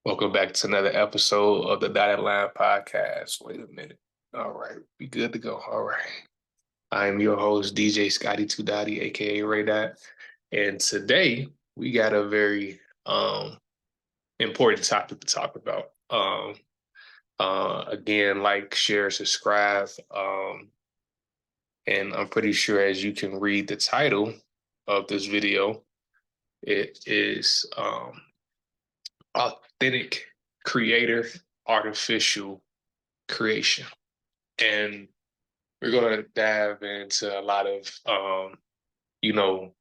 Welcome back to another episode of the Dotted Line Podcast. Wait a minute. All right, we good to go. All right. I am your host, DJ Scotty Two Dotty, aka Ray Dot. And today we got a very important topic to talk about. Again, like, share, subscribe. And I'm pretty sure as you can read the title of this video, it is authentic creator, artificial creation. And we're going to dive into a lot of, you know,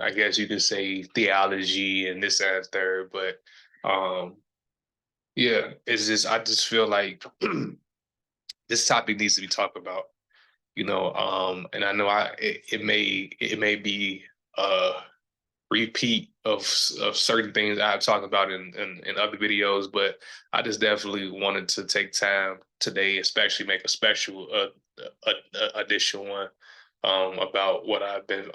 I guess you could say theology and this and third, but um, yeah, I just feel like this topic needs to be talked about, and I know it may be a repeat of certain things I've talked about in other videos, but I just definitely wanted to take time today, especially make a special edition one about what I've been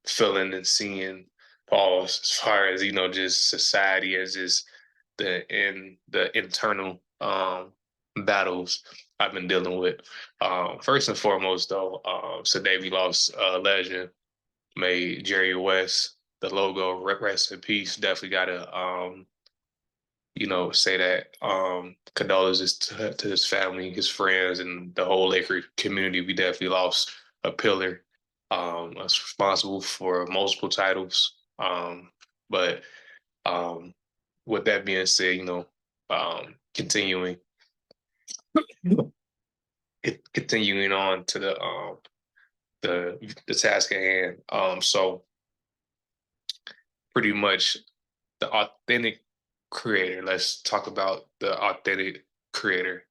feeling and seeing, pause, as far as just society as just the internal battles I've been dealing with. First and foremost, though, today we lost a legend, made Jerry West, the logo, rest in peace. Definitely gotta say that condolences to his family, his friends, and the whole Laker community. We definitely lost a pillar that's responsible for multiple titles. But with that being said, continuing continuing on to the task at hand. So pretty much the authentic creator. Let's talk about the authentic creator.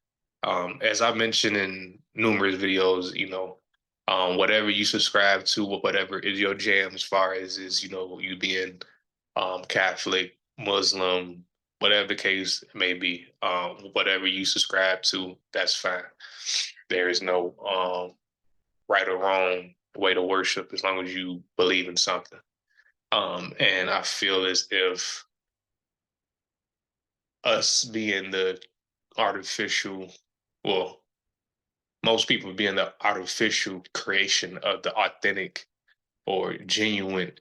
As I mentioned in numerous videos, whatever you subscribe to, whatever is your jam, as far as you being Catholic, Muslim, whatever the case may be, whatever you subscribe to, that's fine. There is no right or wrong way to worship as long as you believe in something. And I feel as if us being the artificial, well, most people being the artificial creation of the authentic or genuine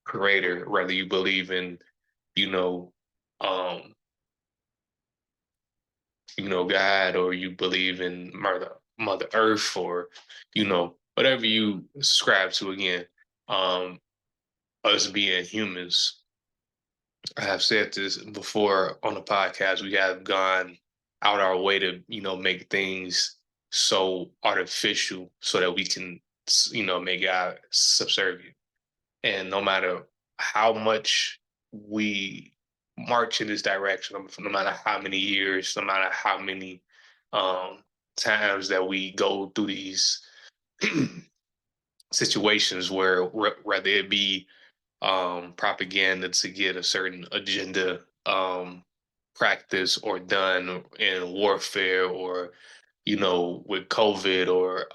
creator, whether you believe in, you know, um, God, or you believe in Mother Earth, or, whatever you subscribe to again, us being humans. I have said this before on the podcast. We have gone out our way to, make things so artificial so that we can, make God subservient. And no matter how much we march in this direction, no matter how many years, no matter how many um, times that we go through these situations where whether it be propaganda to get a certain agenda practice or done in warfare, or with COVID, or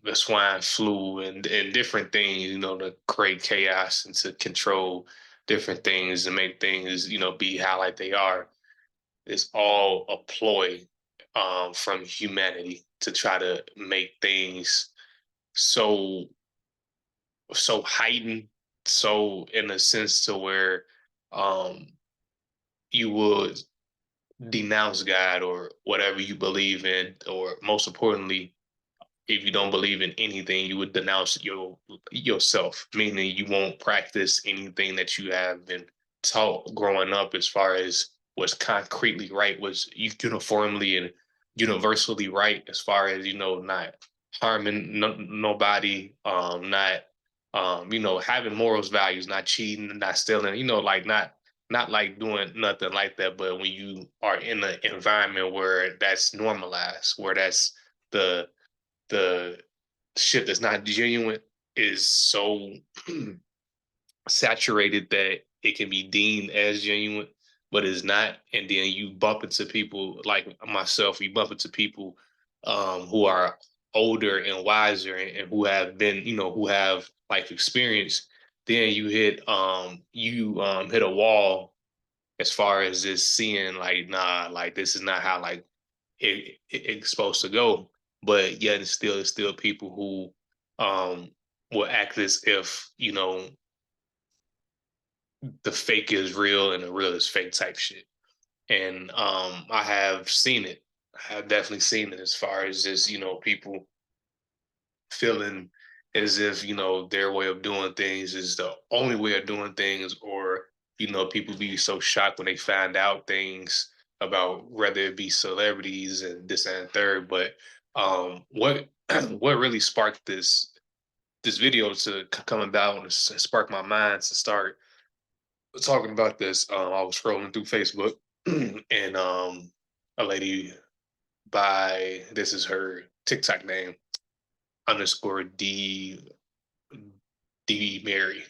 the swine flu, and different things, to create chaos and to control different things and make things, be how like they are. It's all a ploy from humanity to try to make things so heightened, so in a sense to where um you would denounce God or whatever you believe in, or most importantly, if you don't believe in anything, you would denounce yourself, meaning you won't practice anything that you have been taught growing up as far as what's concretely right, was uniformly and universally right, as far as not harming nobody, not having morals, values, not cheating, not stealing, like not like doing nothing like that. But when you are in an environment where that's normalized, where that's the the shit that's not genuine is so saturated that it can be deemed as genuine, but it's not. And then you bump into people like myself, you bump into people who are older and wiser, and who have been, who have life experience. Then you hit a wall, as far as just seeing like, nah, like this is not how like it's supposed to go. But yet it's still people who will act as if, you know, the fake is real and the real is fake type shit. And I have seen it. I have definitely seen it as far as just, you know, people feeling as if, you know, their way of doing things is the only way of doing things, or, you know, people be so shocked when they find out things about whether it be celebrities and this and third. But what what really sparked this video to come about and spark my mind to start talking about this. I was scrolling through Facebook and a lady by, this is her TikTok name, underscore D Mary.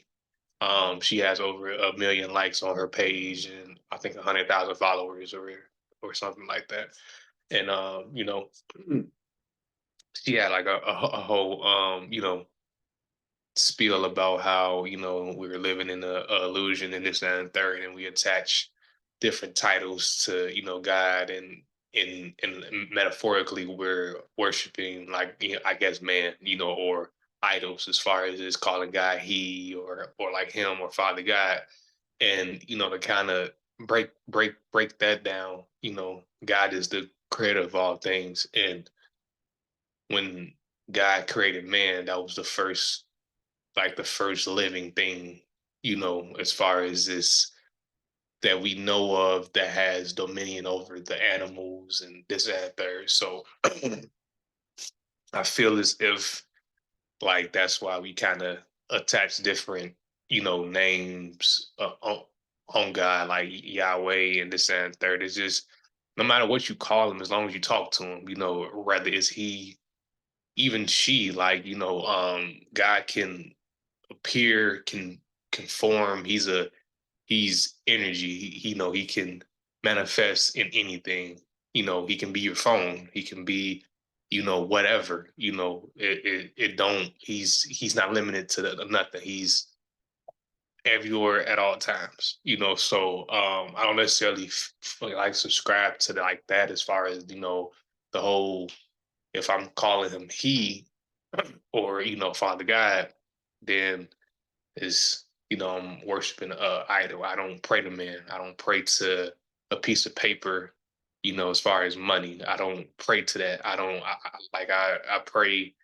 She has over 1 million likes on her page and I think 100,000 followers or something like that. And you know, she had like a whole you know, spiel about how, you know, we were living in a illusion and this that, and third, and we attach different titles to, you know, God, and in metaphorically we're worshiping, like, you know, I guess man, you know, or idols, as far as is calling God he, or like him, or Father God. And you know, to kind of break that down, you know, God is the creator of all things. And when God created man, that was the first, like the first living thing, you know, as far as this, that we know of, that has dominion over the animals and this and third. So I feel as if, like, that's why we kind of attach different, you know, names on God, like Yahweh and this and third. It's just, no matter what you call him, as long as you talk to him, you know, whether it's he, even she, like, you know, God can appear, can form. He's energy. You know, he can manifest in anything. You know, he can be your phone. He can be, you know, whatever. You know, it don't. He's not limited to nothing. He's everywhere at all times. You know, so I don't necessarily like subscribe to like that, as far as, you know, the whole, if I'm calling him he, or, you know, Father God, then is, you know, I'm worshiping a idol. I don't pray to man. I don't pray to a piece of paper. You know, as far as money, I don't pray to that. I don't I pray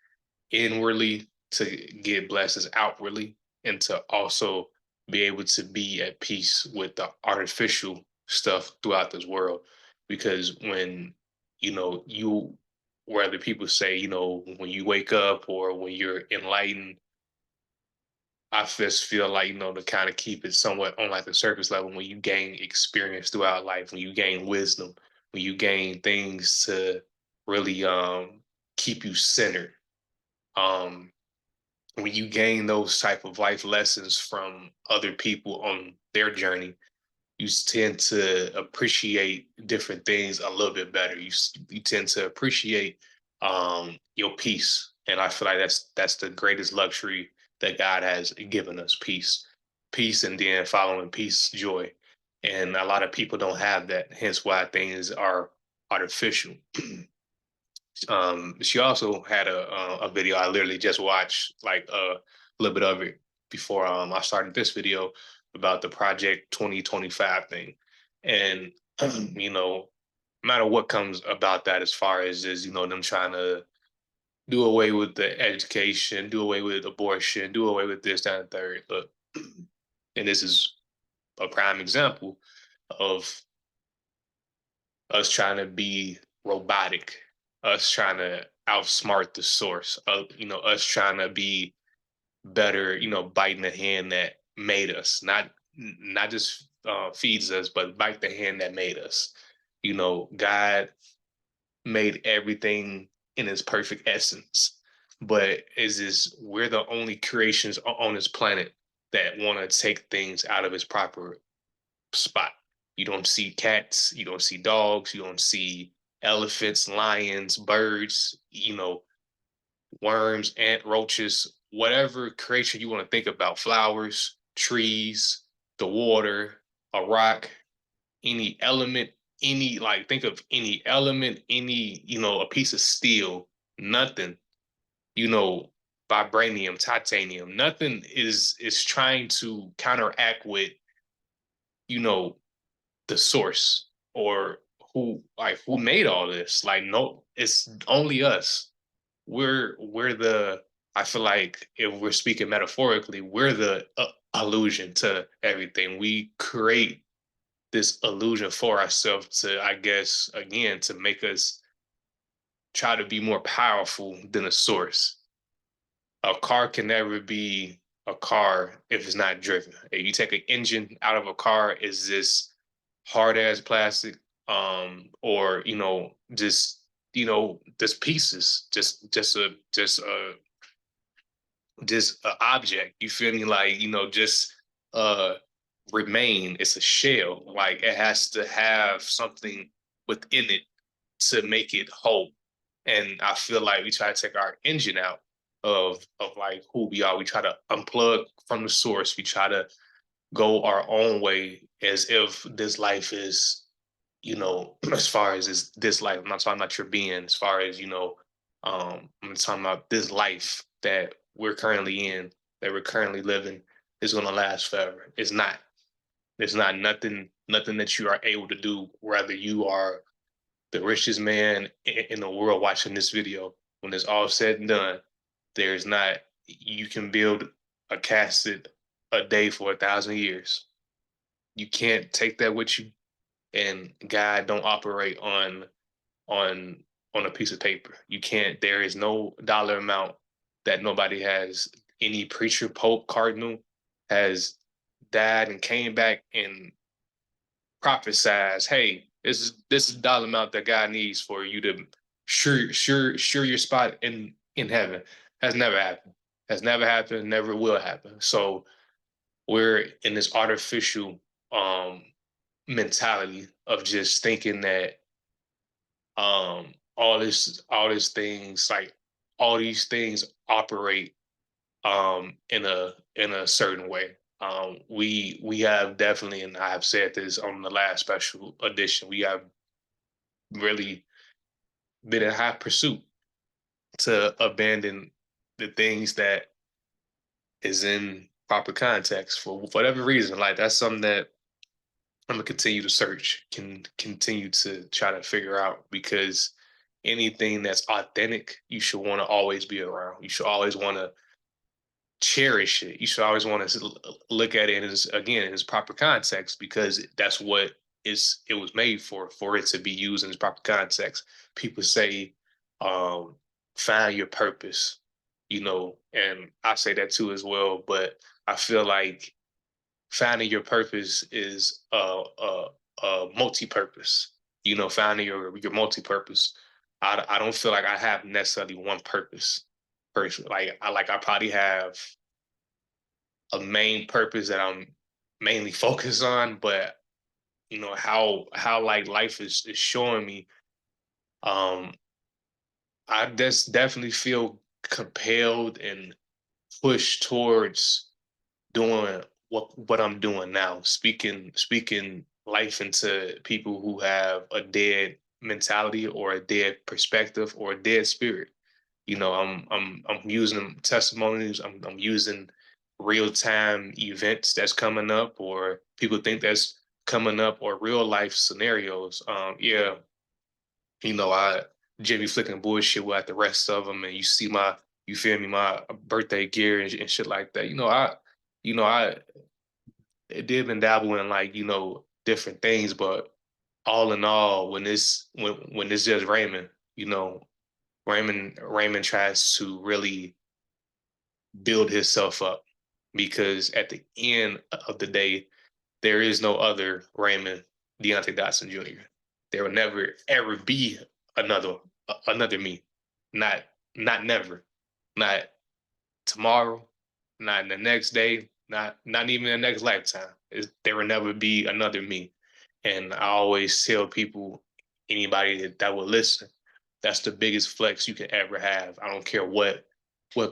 inwardly to get blessings outwardly, and to also be able to be at peace with the artificial stuff throughout this world. Because when, you know, you, whether people say, you know, when you wake up or when you're enlightened, I just feel like, you know, to kind of keep it somewhat on like the surface level, when you gain experience throughout life, when you gain wisdom, when you gain things to really keep you centered, um, when you gain those type of life lessons from other people on their journey, you tend to appreciate different things a little bit better. You tend to appreciate your peace, and I feel like that's the greatest luxury that God has given us: peace, peace, and then following peace, joy. And a lot of people don't have that. Hence, why things are artificial. She also had a video I literally just watched, like a little bit of it before I started this video, about the Project 2025 thing. And you know, no matter what comes about that, as far as is, you know, them trying to do away with the education, do away with abortion, do away with this, that, and third. Look, and this is a prime example of us trying to be robotic, us trying to outsmart the source, you know, us trying to be better, you know, biting the hand that made us, not just feeds us, but bite the hand that made us. You know, God made everything in its perfect essence, but is this, we're the only creations on this planet that want to take things out of its proper spot. You don't see cats, you don't see dogs, you don't see elephants, lions, birds, you know, worms, ant, roaches, whatever creature you want to think about, flowers, trees, the water, a rock. any element, any like think of any element, any, a piece of steel, nothing, you know, vibranium, titanium, nothing is trying to counteract with, you know, the source or who made all this. Like, no, it's only us. We're the, I feel like if we're speaking metaphorically, we're the illusion to everything. We create this illusion for ourselves to, I guess, again, to make us try to be more powerful than a source. A car can never be a car if it's not driven. If you take an engine out of a car, is this hard as plastic, or just pieces, just a object. You feel me? Like, just uh remain. It's a shell. Like, it has to have something within it to make it whole. And I feel like we try to take our engine out of like who we are. We try to unplug from the source. We try to go our own way as if this life is, as far as this life. I'm not talking about your being, as far as, I'm talking about this life that we're currently in, that we're currently living, is gonna last forever. It's not. There's not nothing that you are able to do, whether you are the richest man in the world watching this video. When it's all said and done, there's not, you can build a castle a day for 1,000 years. You can't take that with you. And God don't operate on on a piece of paper. You can't, there is no dollar amount that nobody has, any preacher, pope, cardinal has died and came back and prophesies, hey, this is the dollar amount that God needs for you to sure your spot in heaven. Has never happened. Has never happened, never will happen. So we're in this artificial mentality of just thinking that all these things, like all these things operate in a certain way. We have definitely, and I have said this on the last special edition, we have really been in high pursuit to abandon the things that is in proper context for whatever reason. Like, that's something that I'm gonna continue to search, can continue to try to figure out, because anything that's authentic, you should want to always be around. You should always want to cherish it. You should always want to look at it as, again, in its proper context, because that's what it was made for it to be used in its proper context. People say, um, find your purpose, and I say that too as well. But I feel like finding your purpose is a multi-purpose. Finding your multi-purpose. I don't feel like I have necessarily one purpose. Personally, I probably have a main purpose that I'm mainly focused on, but how like life is showing me, um, I just definitely feel compelled and pushed towards doing what I'm doing now, speaking life into people who have a dead mentality or a dead perspective or a dead spirit. I'm using testimonies. I'm using real time events that's coming up, or people think that's coming up, or real life scenarios. Yeah, I Jimmy flicking bullshit with the rest of them, and you see you feel me, my birthday gear and shit like that. I did and dabble in, like, different things, but all in all, when it's just Raymond, Raymond tries to really build himself up, because at the end of the day, there is no other Raymond Deontay Dotson Jr. There will never ever be another me. Not not never. Not tomorrow, not in the next day, not even the next lifetime. There will never be another me. And I always tell people, anybody that will listen, that's the biggest flex you can ever have. I don't care what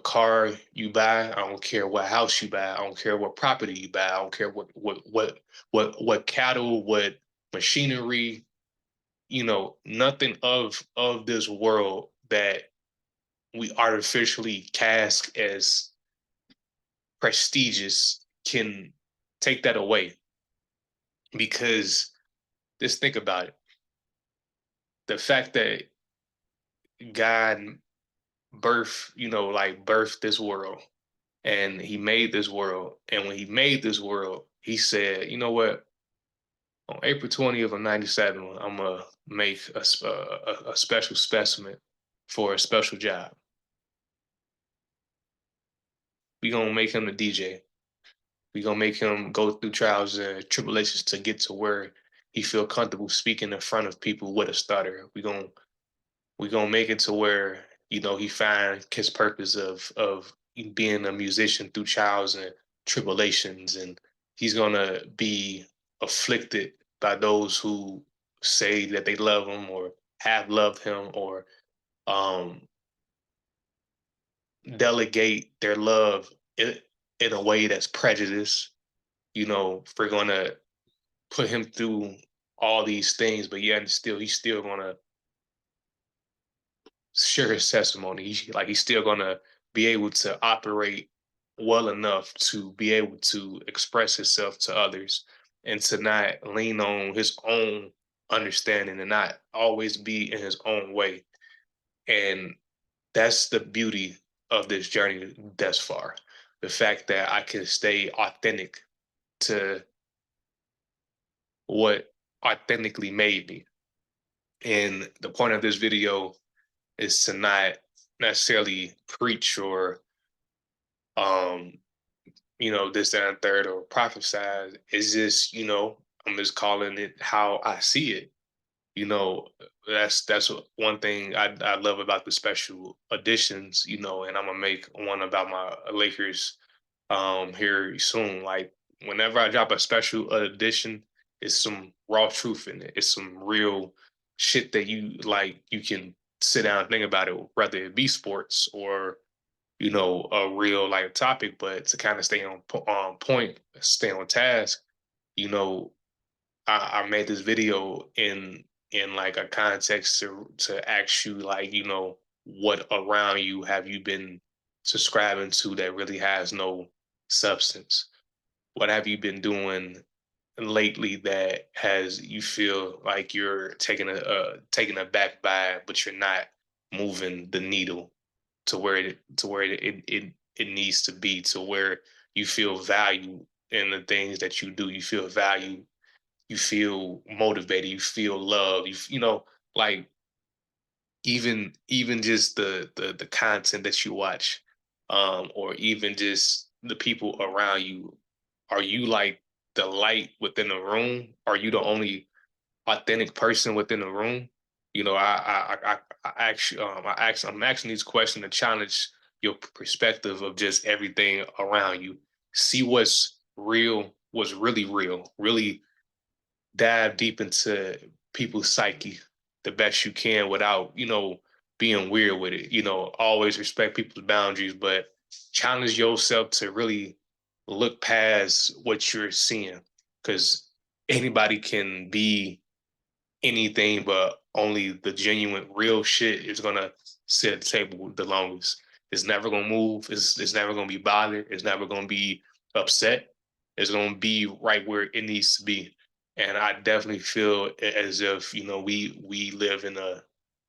car you buy. I don't care what house you buy. I don't care what property you buy. I don't care what cattle, what machinery, nothing of this world that we artificially cast as prestigious can take that away. Because just think about it. The fact that God birthed this world, and he made this world. And when he made this world, he said, you know what? On April 20th of 97, I'm going to make a special specimen for a special job. We're going to make him the DJ. We're going to make him go through trials and tribulations to get to where he feel comfortable speaking in front of people with a stutter. We're gonna make it to where he find his purpose of being a musician through trials and tribulations, and he's gonna be afflicted by those who say that they love him or have loved him, or um, delegate their love in a way that's prejudiced. We're gonna put him through all these things, but yet and still he's still gonna share his testimony. He's still gonna be able to operate well enough to be able to express himself to others and to not lean on his own understanding and not always be in his own way. And that's the beauty of this journey thus far. The fact that I can stay authentic to what authentically made me. And the point of this video is to not necessarily preach or um this, that, and third, or prophesize. Is just, I'm just calling it how I see it. That's one thing I love about the special editions, and I'm gonna make one about my Lakers here soon. Like, whenever I drop a special edition, it's some raw truth in it. It's some real shit that you can sit down and think about it, whether it be sports or a real like topic. But to kind of stay on point, stay on task, you know, I made this video in like a context to ask you, like, what around you have you been subscribing to that really has no substance? What have you been doing lately that has you feel like you're taking a back by, but you're not moving the needle to where it needs to be, to where you feel value in the things that you do. You feel value, you feel motivated, you feel love, like, even just the content that you watch, or even just the people around you. Are you like the light within the room? Are you the only authentic person within the room? I'm asking these questions to challenge your perspective of just everything around you. See what's real, what's really real. Really dive deep into people's psyche the best you can without, being weird with it. Always respect people's boundaries, but challenge yourself to really look past what you're seeing, because anybody can be anything, but only the genuine real shit is gonna sit at the table the longest. It's never gonna move. It's never gonna be bothered. It's never gonna be upset. It's gonna be right where it needs to be. And I definitely feel as if we live in a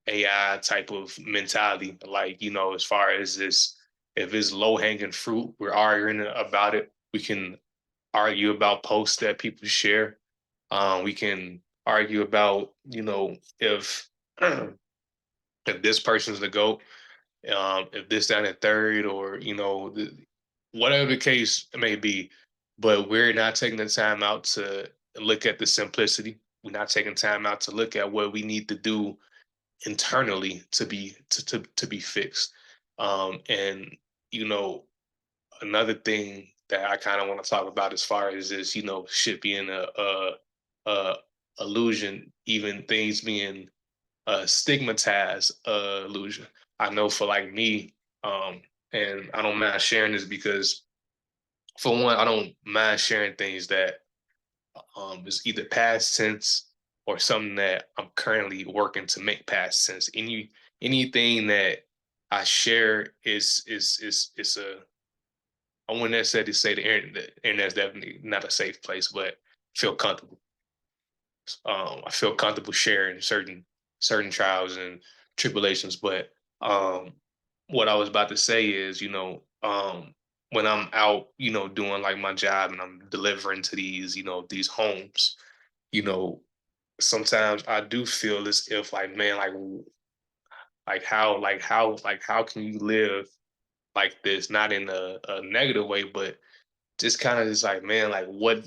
AI type of mentality. Like, as far as this, if it's low hanging fruit, we're arguing about it. We can argue about posts that people share. We can argue about, if if this person's the GOAT, if this, that, and third, or whatever the case may be. But we're not taking the time out to look at the simplicity. We're not taking time out to look at what we need to do internally to be fixed. And you know, another thing that I kind of want to talk about as far as this, shit being a illusion, even things being stigmatized illusion. I know for like me, and I don't mind sharing this because, for one, I don't mind sharing things that is either past tense or something that I'm currently working to make past sense. Anything that I share is a, I wouldn't necessarily say the internet's definitely not a safe place, but feel comfortable. I feel comfortable sharing certain trials and tribulations. But what I was about to say is, when I'm out, doing like my job and I'm delivering to these, these homes, you know, sometimes I do feel as if like, man, how can you live like this? Not in a negative way, but just kind of just like, man, like what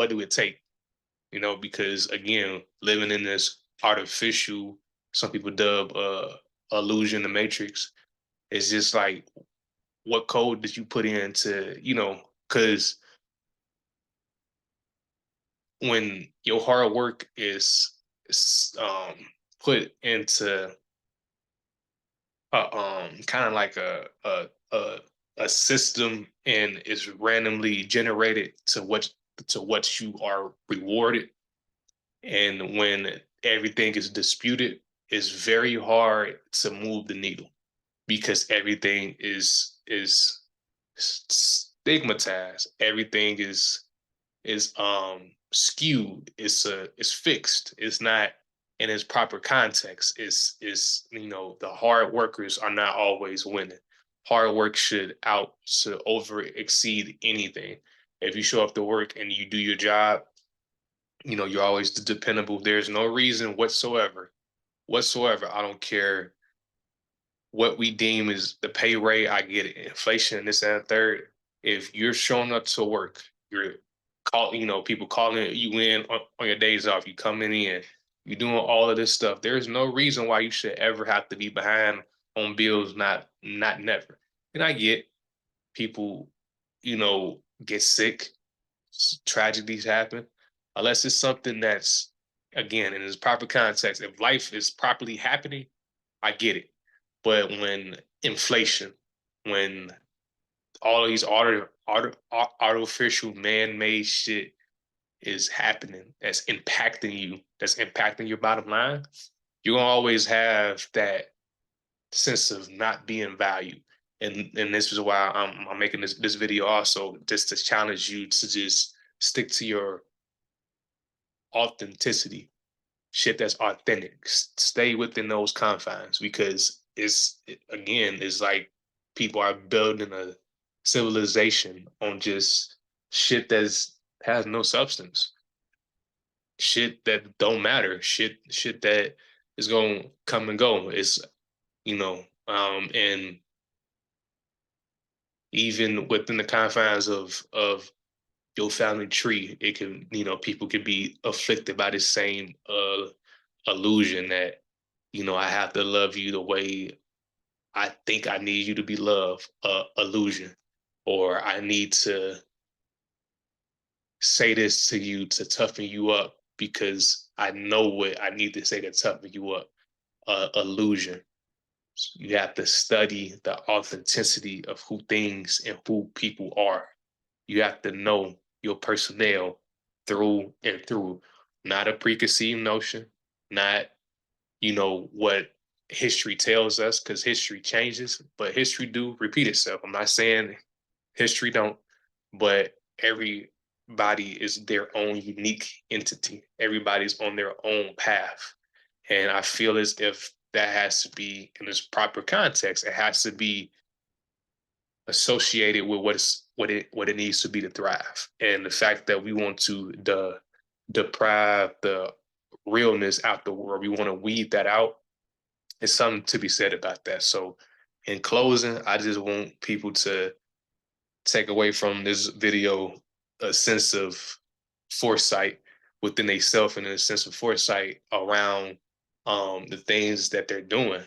do it take? Because again, living in this artificial, some people dub illusion, the matrix, it's just like what code did you put in to, because when your hard work is put into kind of like a system and is randomly generated to what you are rewarded. And when everything is disputed, it's very hard to move the needle because everything is stigmatized. Everything is skewed. It's fixed. It's not in its proper context. Is the hard workers are not always winning. Hard work should over exceed anything. If you show up to work and you do your job, you're always dependable. There's no reason whatsoever. I don't care what we deem is the pay rate. I get it. Inflation, this and that, third. If you're showing up to work, you're people calling you in on your days off. You coming in, you're doing all of this stuff. There's no reason why you should ever have to be behind on bills. Not never. And I get people, get sick, tragedies happen, unless it's something that's again in its proper context. If life is properly happening, I get it. But when inflation, when all of these artificial man-made shit is happening, that's impacting your bottom line, you're gonna always have that sense of not being valued. And this is why I'm making this video also, just to challenge you to just stick to your authenticity, shit that's authentic. Stay within those confines because again, it's like people are building a civilization on just shit that's has no substance, shit that don't matter, shit that is gonna come and go. And even within the confines of your family tree, it can, people can be afflicted by the same illusion that, I have to love you the way I think I need you to be loved, illusion, or I need to say this to you to toughen you up because I know what I need to say to toughen you up, illusion. You have to study the authenticity of who things and who people are. You have to know your personnel through and through, not a preconceived notion, not, what history tells us, because history changes, but history do repeat itself. I'm not saying history don't, but everybody is their own unique entity. Everybody's on their own path. And I feel as if that has to be in its proper context. It has to be associated with what it needs to be to thrive. And the fact that we want to deprive the realness out the world, we want to weed that out. It's something to be said about that. So, in closing, I just want people to take away from this video a sense of foresight within themselves and a sense of foresight around the things that they're doing,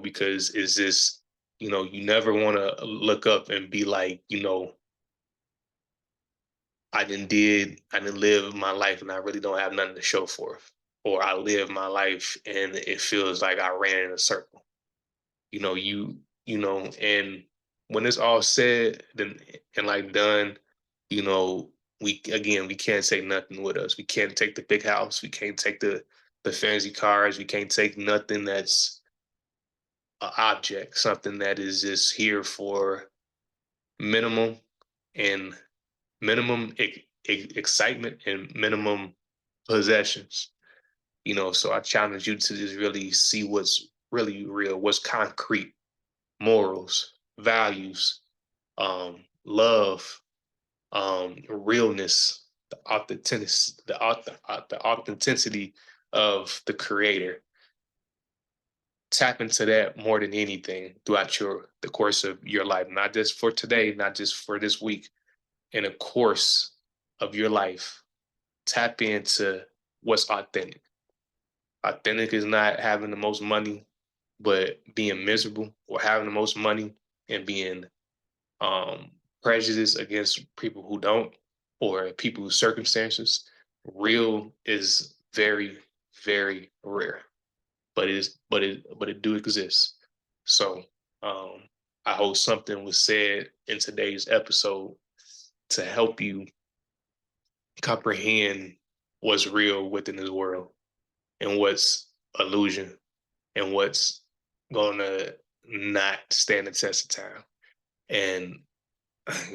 because it's just, you never want to look up and be like, I didn't live my life and I really don't have nothing to show for it. Or I live my life and it feels like I ran in a circle. And when it's all said and like done, we can't take nothing with us. We can't take the big house. We can't take the fancy cars. We can't take nothing that's an object, something that is just here for minimum and minimum excitement and minimum possessions. So I challenge you to just really see what's really real, what's concrete, morals, values, love, realness, the authenticity of the creator. Tap into that more than anything throughout the course of your life, not just for today, not just for this week, in the course of your life. Tap into what's authentic. Authentic is not having the most money, but being miserable, or having the most money and being um, prejudiced against people who don't, or people's circumstances. Real is very, very rare, but it do exist. So I hope something was said in today's episode to help you comprehend what's real within this world, and what's illusion, and what's going to not stand the test of time. And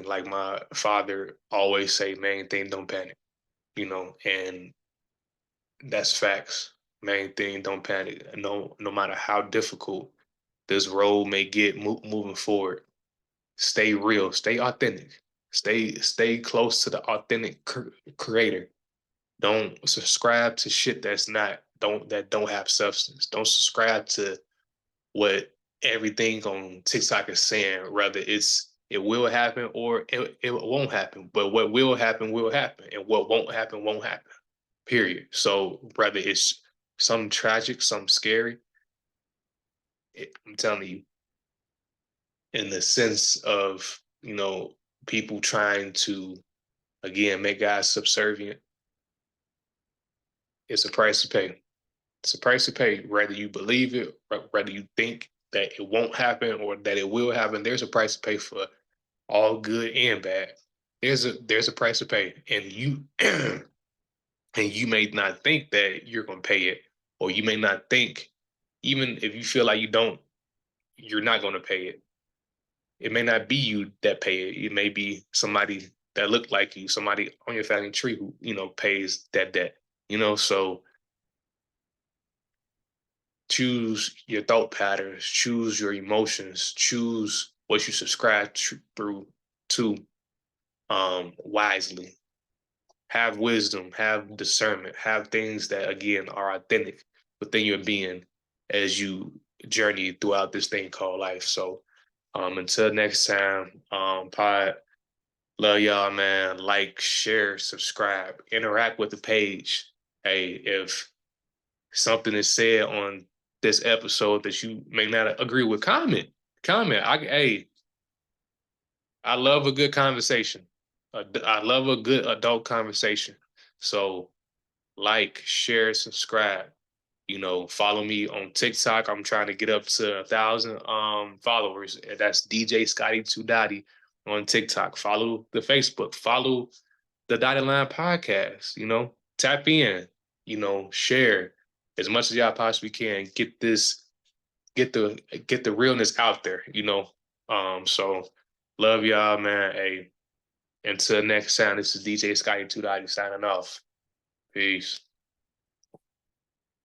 like my father always say, main thing, don't panic, and that's facts. Main thing, don't panic. No matter how difficult this road may get moving forward, stay real, stay authentic, stay close to the authentic creator. Don't subscribe to shit that don't have substance. Don't subscribe to what everything on TikTok is saying. Rather, it will happen, or it won't happen. But what will happen, and what won't happen. Period. So whether it's something tragic, something scary, I'm telling you, in the sense of people trying to again make guys subservient, it's a price to pay. It's a price to pay. Whether you believe it, whether you think that it won't happen or that it will happen, there's a price to pay for all good and bad. There's a price to pay, and you and you may not think that you're going to pay it, or you may not think, even if you feel like you're not going to pay it. It may not be you that pay it. It may be somebody that look like you, somebody on your family tree who pays that debt. So choose your thought patterns, choose your emotions, choose what you subscribe through to wisely. Have wisdom, have discernment, have things that again are authentic within your being as you journey throughout this thing called life. So until next time, pod, love y'all, man. Like, share, subscribe, interact with the page. Hey, if something is said on this episode that you may not agree with, comment. I love a good conversation. I love a good adult conversation. So like, share, subscribe. Follow me on TikTok. I'm trying to get up to 1,000 followers. That's DJ Scotty 2 Dotty on TikTok. Follow the Facebook. Follow the Dotted Line podcast. Tap in. Share as much as y'all possibly can. Get the realness out there. So love y'all, man. Hey, until next time, this is DJ Scotty 2 Dotty signing off. Peace.